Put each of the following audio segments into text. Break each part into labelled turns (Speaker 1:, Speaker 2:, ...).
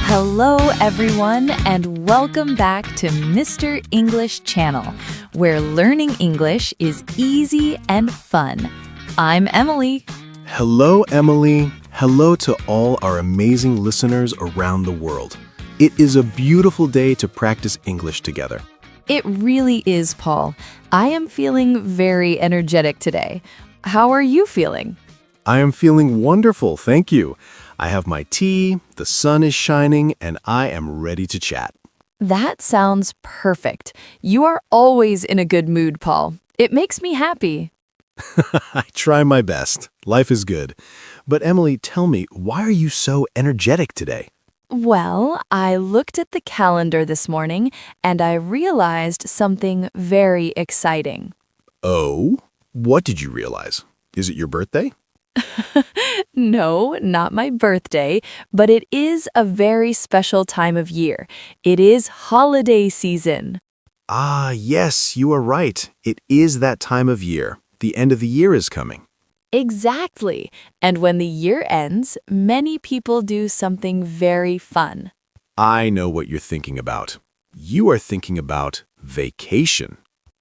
Speaker 1: Hello, everyone, and welcome back to Mr. English Channel, where learning English is easy and fun. I'm Emily.
Speaker 2: Hello, Emily. Hello to all our amazing listeners around the world. It is a beautiful day to practice English together.
Speaker 1: It really is, Paul. I am feeling very energetic today. How are you feeling?
Speaker 2: I am feeling wonderful, thank you. I have my tea, the sun is shining, and I am ready to chat.
Speaker 1: That sounds perfect. You are always in a good mood, Paul. It makes me happy.
Speaker 2: I try my best. Life is good. But Emily, tell me, why are you so energetic today?
Speaker 1: Well, I looked at the calendar this morning and I realized something very exciting.
Speaker 2: Oh? What did you realize? Is it your birthday?
Speaker 1: No, not my birthday, but it is a very special time of year. It is holiday season.
Speaker 2: Ah, yes, you are right. It is that time of year. The end of the year is coming.
Speaker 1: Exactly. And when the year ends, many people do something very fun.
Speaker 2: I know what you're thinking about. You are thinking about vacation.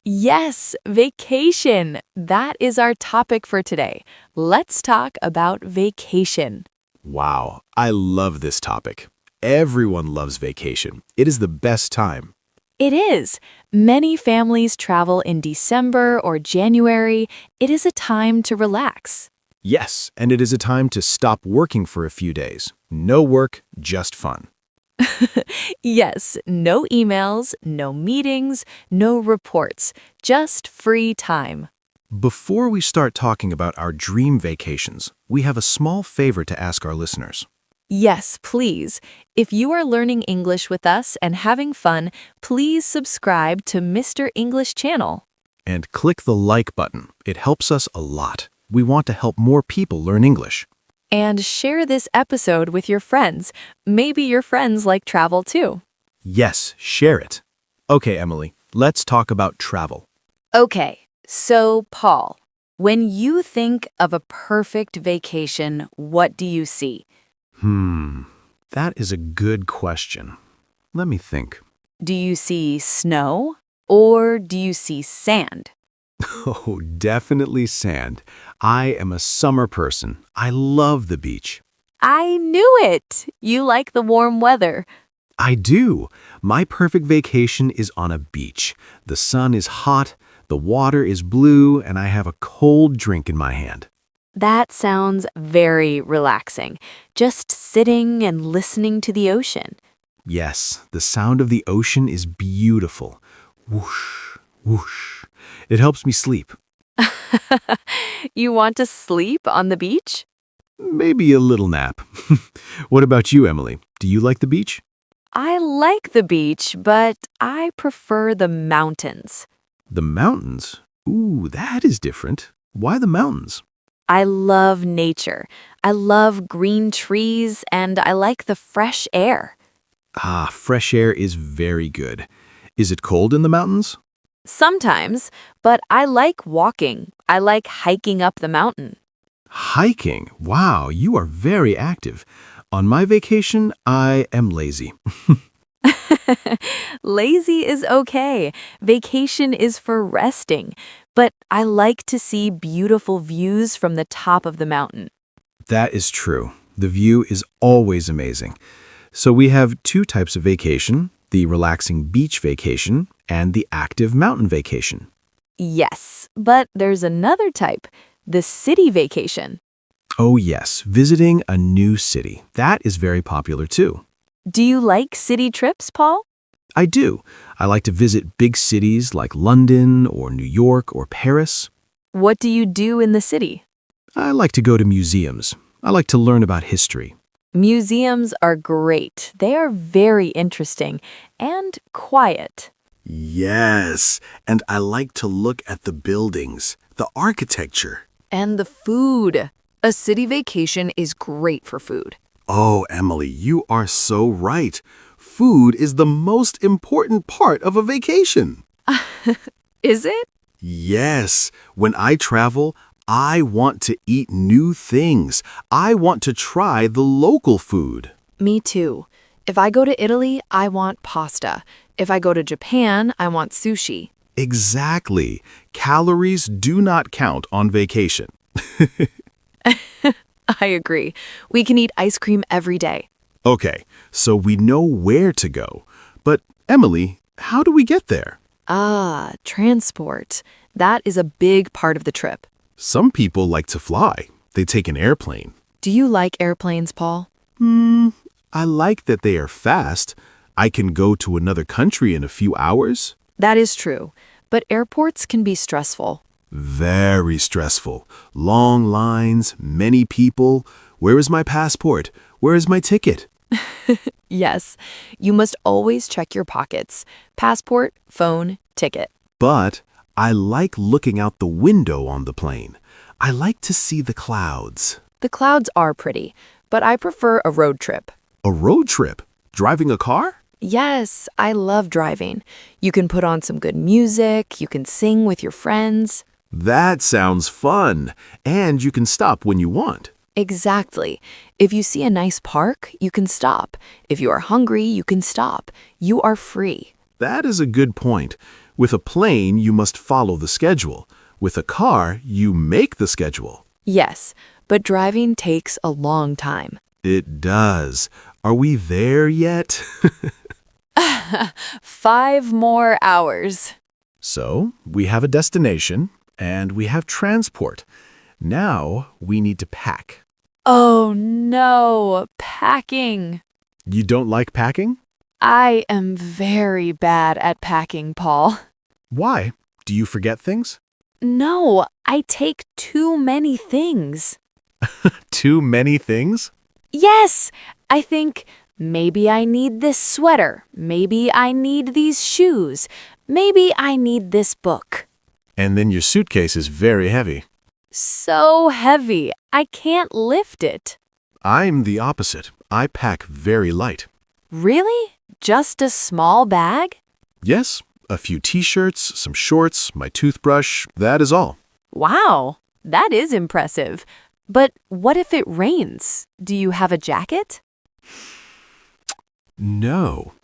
Speaker 1: Yes, vacation. That is our topic for today. Let's talk about vacation.
Speaker 2: Wow, I love this topic. Everyone loves vacation. It is the best time.
Speaker 1: It is. Many families travel in December or January. It is a time to relax.
Speaker 2: Yes, and it is a time to stop working for a few days. No work, just fun.
Speaker 1: Yes, no emails, no meetings, no reports, just free time.
Speaker 2: Before we start talking about our dream vacations, we have a small favor to ask our listeners.
Speaker 1: Yes, please. If you are learning English with us and having fun, please subscribe to Mr. English Channel.
Speaker 2: And click the like button. It helps us a lot. We want to help more people learn English.
Speaker 1: And share this episode with your friends. Maybe your friends like travel too.
Speaker 2: Yes, share it. Okay, Emily, let's talk about travel.
Speaker 1: Okay, so Paul, when you think of a perfect vacation, what do you see?
Speaker 2: That is a good question. Let me think.
Speaker 1: Do you see snow or do you see sand?
Speaker 2: Oh, definitely sand. I am a summer person. I love the beach.
Speaker 1: I knew it! You like the warm weather.
Speaker 2: I do. My perfect vacation is on a beach. The sun is hot, the water is blue, and I have a cold drink in my hand.
Speaker 1: That sounds very relaxing. Just sitting and listening to the ocean.
Speaker 2: Yes, the sound of the ocean is beautiful. Whoosh, whoosh. It helps me sleep.
Speaker 1: You want to sleep on the beach?
Speaker 2: Maybe a little nap. What about you, Emily? Do you like the beach?
Speaker 1: I like the beach, but I prefer the mountains.
Speaker 2: The mountains? Ooh, that is different. Why the mountains?
Speaker 1: I love nature. I love green trees, and I like the fresh air.
Speaker 2: Ah, fresh air is very good. Is it cold in the mountains?
Speaker 1: Sometimes, but I like walking. I like hiking up the mountain.
Speaker 2: Hiking? Wow, you are very active. On my vacation, I am lazy.
Speaker 1: Lazy is okay. Vacation is for resting. But I like to see beautiful views from the top of the mountain.
Speaker 2: That is true. The view is always amazing. So we have two types of vacation, the relaxing beach vacation and the active mountain vacation.
Speaker 1: Yes, but there's another type, the city vacation.
Speaker 2: Oh yes, visiting a new city. That is very popular too.
Speaker 1: Do you like city trips, Paul?
Speaker 2: I do. I like to visit big cities like London or New York or Paris.
Speaker 1: What do you do in the city?
Speaker 2: I like to go to museums. I like to learn about history.
Speaker 1: Museums are great. They are very interesting and quiet.
Speaker 2: Yes, and I like to look at the buildings, the architecture.
Speaker 1: And the food. A city vacation is great for food.
Speaker 2: Oh, Emily, you are so right. Food is the most important part of a vacation.
Speaker 1: Is it?
Speaker 2: Yes, when I travel, I want to eat new things. I want to try the local food.
Speaker 1: Me too.
Speaker 3: If I go to Italy, I want pasta. If I go to Japan, I want sushi.
Speaker 2: Exactly. Calories do not count on vacation.
Speaker 3: I agree. We can eat ice cream every day.
Speaker 2: Okay, so we know where to go. But, Emily, how do we get there?
Speaker 3: Ah, transport. That is a big part of the trip.
Speaker 2: Some people like to fly. They take an airplane.
Speaker 3: Do you like airplanes, Paul?
Speaker 2: I like that they are fast. I can go to another country in a few hours.
Speaker 3: That is true, but airports can be stressful.
Speaker 2: Very stressful. Long lines, many people. Where is my passport? Where is my ticket?
Speaker 3: Yes, you must always check your pockets. Passport, phone, ticket.
Speaker 2: But I like looking out the window on the plane. I like to see the clouds.
Speaker 3: The clouds are pretty, but I prefer a road trip.
Speaker 2: A road trip? Driving a car?
Speaker 3: Yes, I love driving. You can put on some good music, you can sing with your friends.
Speaker 2: That sounds fun. And you can stop when you want.
Speaker 3: Exactly. If you see a nice park, you can stop. If you are hungry, you can stop. You are free.
Speaker 2: That is a good point. With a plane, you must follow the schedule. With a car, you make the schedule.
Speaker 3: Yes, but driving takes a long time.
Speaker 2: It does. Are we there yet?
Speaker 3: 5 more hours.
Speaker 2: So, we have a destination, and we have transport. Now, we need to pack.
Speaker 3: Oh no, packing.
Speaker 2: You don't like packing?
Speaker 3: I am very bad at packing, Paul.
Speaker 2: Why? Do you forget things?
Speaker 3: No, I take too many things.
Speaker 2: Too many things?
Speaker 3: Yes, I think maybe I need this sweater. Maybe I need these shoes. Maybe I need this book.
Speaker 2: And then your suitcase is very heavy.
Speaker 3: So heavy, I can't lift it.
Speaker 2: I'm the opposite. I pack very light.
Speaker 3: Really? Just a small bag?
Speaker 2: Yes, a few t-shirts, some shorts, my toothbrush, that is all.
Speaker 3: Wow, that is impressive. But what if it rains? Do you have a jacket?
Speaker 2: No.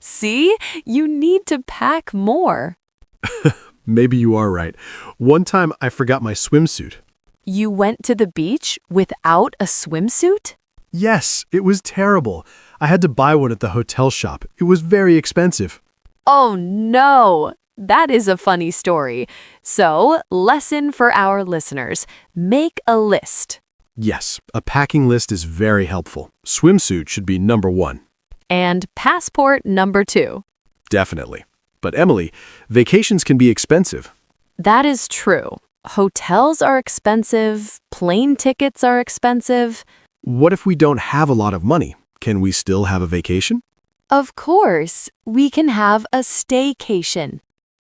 Speaker 3: See, you need to pack more.
Speaker 2: Maybe you are right. One time I forgot my swimsuit.
Speaker 3: You went to the beach without a swimsuit?
Speaker 4: Yes, it was terrible. I had to buy one at the hotel shop. It was very expensive.
Speaker 3: Oh no, that is a funny story. So, lesson for our listeners. Make a list.
Speaker 2: Yes, a packing list is very helpful. Swimsuit should be number 1.
Speaker 3: And passport number 2.
Speaker 2: Definitely. But Emily, vacations can be expensive.
Speaker 3: That is true. Hotels are expensive, plane tickets are expensive.
Speaker 2: What if we don't have a lot of money? Can we still have a vacation?
Speaker 3: Of course, we can have a staycation.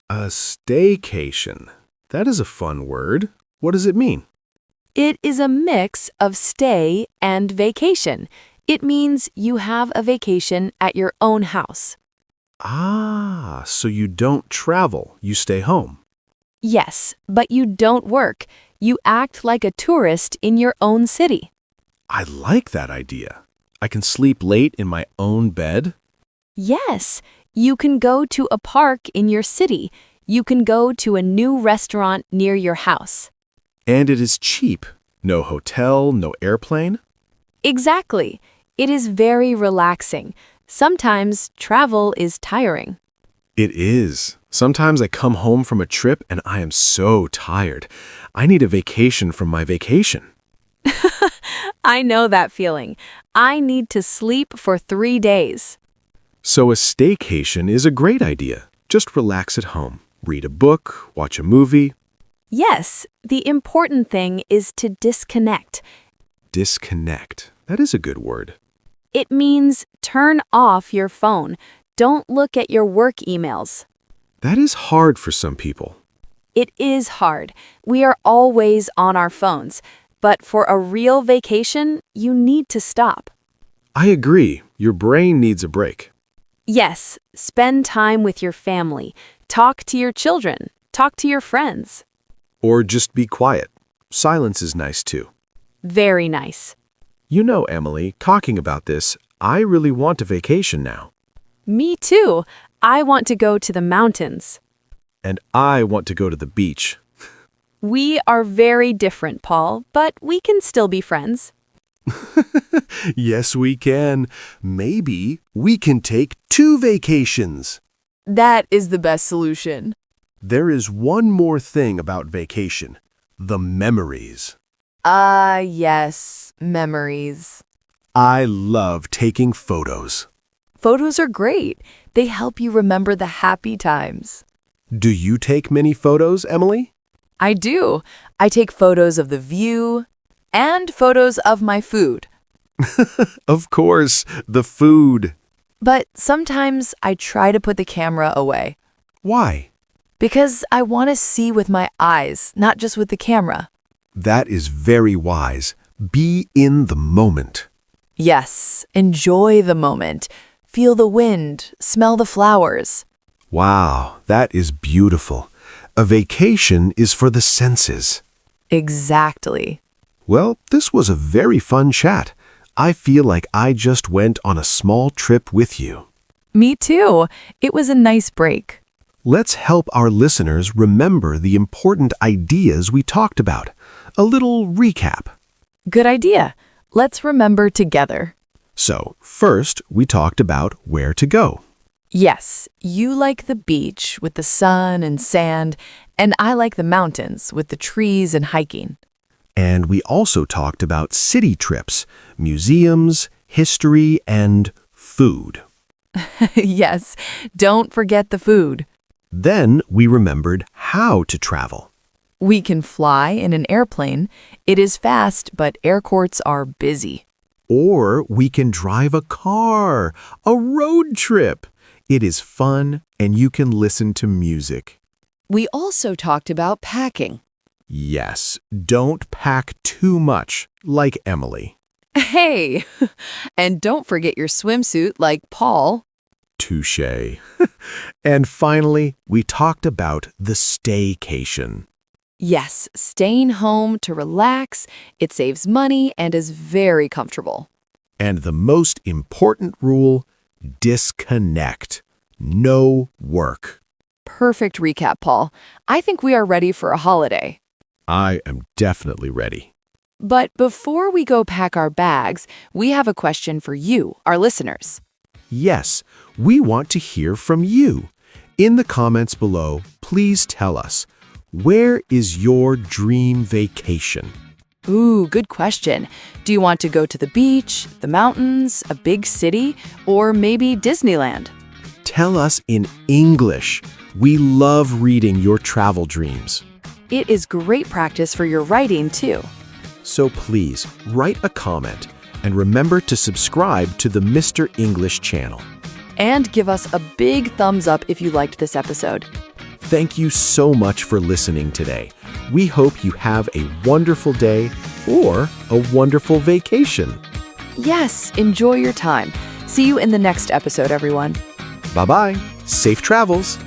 Speaker 2: A staycation. That is a fun word. What does it mean?
Speaker 3: It is a mix of stay and vacation. It means you have a vacation at your own house.
Speaker 2: Ah, so you don't travel, you stay home.
Speaker 3: Yes, but you don't work. You act like a tourist in your own city.
Speaker 2: I like that idea. I can sleep late in my own bed.
Speaker 3: Yes, you can go to a park in your city. You can go to a new restaurant near your house.
Speaker 2: And it is cheap. No hotel, no airplane.
Speaker 3: Exactly. It is very relaxing. Sometimes travel is tiring.
Speaker 2: It is. Sometimes I come home from a trip and I am so tired. I need a vacation from my vacation.
Speaker 3: I know that feeling. I need to sleep for 3 days.
Speaker 2: So a staycation is a great idea. Just relax at home. Read a book, watch a movie.
Speaker 3: Yes, the important thing is to disconnect.
Speaker 2: Disconnect. That is a good word.
Speaker 3: It means turn off your phone. Don't look at your work emails.
Speaker 2: That is hard for some people.
Speaker 3: It is hard. We are always on our phones. But for a real vacation, you need to stop.
Speaker 2: I agree. Your brain needs a break.
Speaker 3: Yes, spend time with your family. Talk to your children. Talk to your friends.
Speaker 2: Or just be quiet. Silence is nice too.
Speaker 3: Very nice.
Speaker 2: You know, Emily, talking about this, I really want a vacation now.
Speaker 3: Me too. I want to go to the mountains.
Speaker 2: And I want to go to the beach.
Speaker 3: We are very different, Paul, but we can still be friends.
Speaker 4: Yes, we can. Maybe we can take 2 vacations.
Speaker 3: That is the best solution.
Speaker 4: There is one more thing about vacation. The memories.
Speaker 3: Yes, memories.
Speaker 4: I love taking photos.
Speaker 3: Photos are great. They help you remember the happy times.
Speaker 4: Do you take many photos, Emily?
Speaker 3: I do. I take photos of the view and photos of my food.
Speaker 4: Of course, the food.
Speaker 3: But sometimes I try to put the camera away
Speaker 4: Why?
Speaker 3: because I want to see with my eyes, not just with the camera.
Speaker 4: That is very wise. Be in the moment.
Speaker 3: Yes, enjoy the moment. Feel the wind, smell the flowers.
Speaker 4: Wow, that is beautiful. A vacation is for the senses.
Speaker 3: Exactly.
Speaker 4: Well, this was a very fun chat. I feel like I just went on a small trip with you.
Speaker 3: Me too. It was a nice break.
Speaker 4: Let's help our listeners remember the important ideas we talked about. A little recap.
Speaker 3: Good idea. Let's remember together.
Speaker 4: So, first, we talked about where to go.
Speaker 3: Yes, you like the beach with the sun and sand, and I like the mountains with the trees and hiking.
Speaker 4: And we also talked about city trips, museums, history, and food.
Speaker 3: Yes, don't forget the food.
Speaker 4: Then we remembered how to travel.
Speaker 3: We can fly in an airplane. It is fast, but airports are busy.
Speaker 4: Or we can drive a car, a road trip. It is fun, and you can listen to music.
Speaker 3: We also talked about packing.
Speaker 4: Yes, don't pack too much, like Emily.
Speaker 3: Hey, and don't forget your swimsuit like Paul.
Speaker 4: Touché. And finally, we talked about the staycation.
Speaker 3: Yes, staying home to relax, it saves money and is very comfortable.
Speaker 4: And the most important rule, disconnect. No work.
Speaker 3: Perfect recap, Paul. I think we are ready for a holiday.
Speaker 4: I am definitely ready.
Speaker 3: But before we go pack our bags, we have a question for you, our listeners.
Speaker 4: Yes, we want to hear from you. In the comments below, please tell us, where is your dream vacation?
Speaker 3: Ooh, good question. Do you want to go to the beach, the mountains, a big city, or maybe Disneyland?
Speaker 4: Tell us in English. We love reading your travel dreams.
Speaker 3: It is great practice for your writing, too.
Speaker 4: So please, write a comment and remember to subscribe to the Mr. English channel.
Speaker 3: And give us a big thumbs up if you liked this episode.
Speaker 4: Thank you so much for listening today. We hope you have a wonderful day or a wonderful vacation.
Speaker 3: Yes, enjoy your time. See you in the next episode, everyone.
Speaker 4: Bye-bye. Safe travels.